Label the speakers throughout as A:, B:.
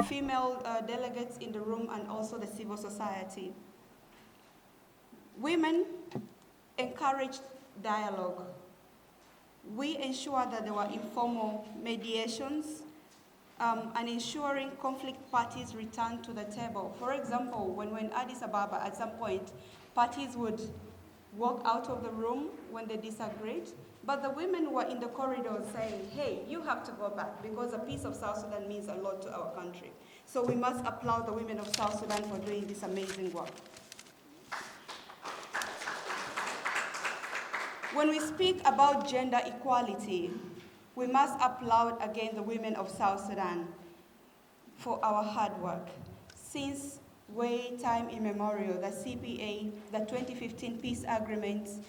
A: female delegates in the room, and also the civil society. Women encouraged dialogue. We ensured that there were informal mediations and ensuring conflict parties returned to the table. For example, when we're in Addis Ababa, at some point, parties would walk out of the room when they disagreed, but the women were in the corridors saying, hey, you have to go back because the peace of South Sudan means a lot to our country. So we must applaud the women of South Sudan for doing this amazing work. When we speak about gender equality, we must applaud again the women of South Sudan for our hard work. Since way time immemorial, the CPA, the 2015 peace agreements,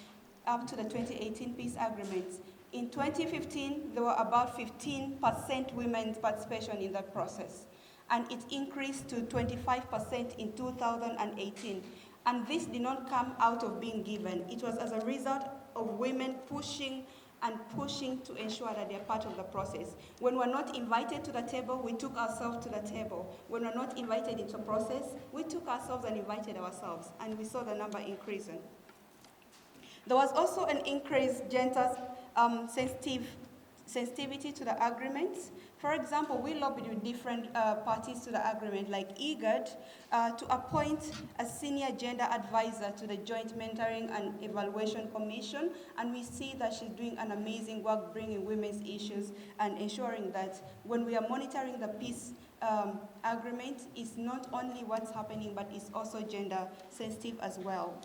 A: up to the 2018 peace agreements, in 2015, there were about 15% women's participation in that process, and it increased to 25% in 2018. And this did not come out of being given. It was as a result of women pushing to ensure that they're part of the process. When we're not invited to the table, we took ourselves to the table. When we're not invited into a process, we took ourselves and invited ourselves, and we saw the number increasing. There was also an increased gender sensitivity to the agreements. For example, we lobbied with different parties to the agreement, like IGAD, to appoint a senior gender advisor to the Joint Mentoring and Evaluation Commission, and we see that she's doing an amazing work bringing women's issues and ensuring that when we are monitoring the peace agreement, it's not only what's happening, but it's also gender sensitive as well.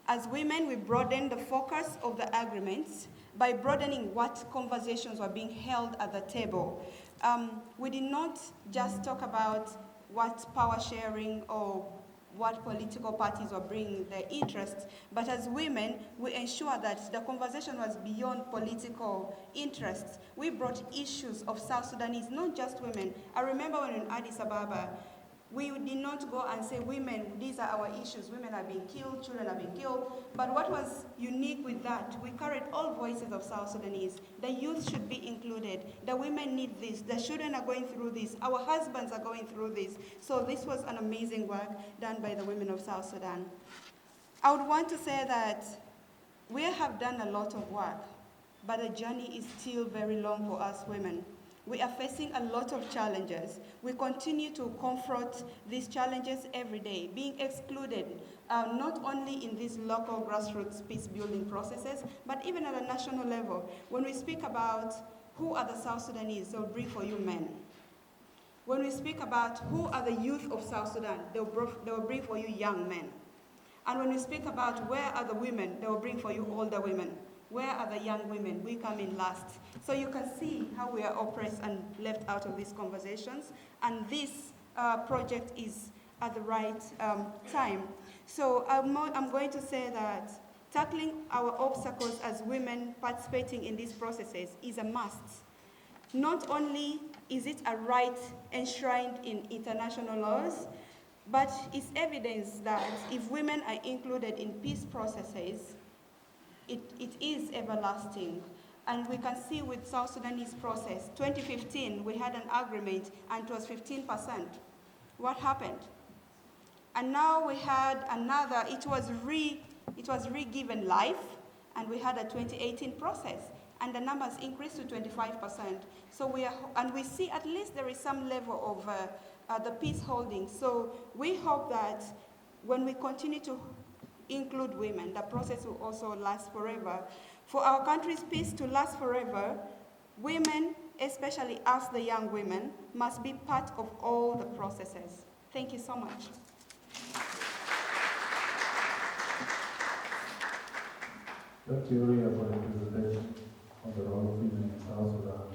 A: As women, we broadened the focus of the agreements by broadening what conversations were being held at the table. We did not just talk about what power sharing or what political parties were bringing their interests, but as women, we ensured that the conversation was beyond political interests. We brought issues of South Sudanese, not just women. I remember when in Addis Ababa, we did not go and say, women, these are our issues. Women are being killed, children are being killed. But what was unique with that, we carried all voices of South Sudanese. The youth should be included. The women need this. The children are going through this. Our husbands are going through this. So this was an amazing work done by the women of South Sudan. I would want to say that we have done a lot of work, but the journey is still very long for us women. We are facing a lot of challenges. We continue to confront these challenges every day, being excluded, not only in these local grassroots peace-building processes, but even at a national level. When we speak about who are the South Sudanese, they'll bring for you men. When we speak about who are the youth of South Sudan, they will bring for you young men. And when we speak about where are the women, they will bring for you older women. Where are the young women? We come in last. So you can see how we are oppressed and left out of these conversations. And this project is at the right time. So I'm going to say that tackling our obstacles as women participating in these processes is a must. Not only is it a right enshrined in international laws, but it's evidence that if women are included in peace processes, it is everlasting. And we can see with South Sudanese process, 2015, we had an agreement and it was 15%. What happened? And now we had another, it was re-given life, and we had a 2018 process, and the numbers increased to 25%. So we see at least there is some level of the peace holding. So we hope that when we continue to include women, the process will also last forever. For our country's peace to last forever, women, especially us the young women, must be part of all the processes. Thank you so much.
B: Thank you, Riya, for the presentation on the role of women in South Sudan.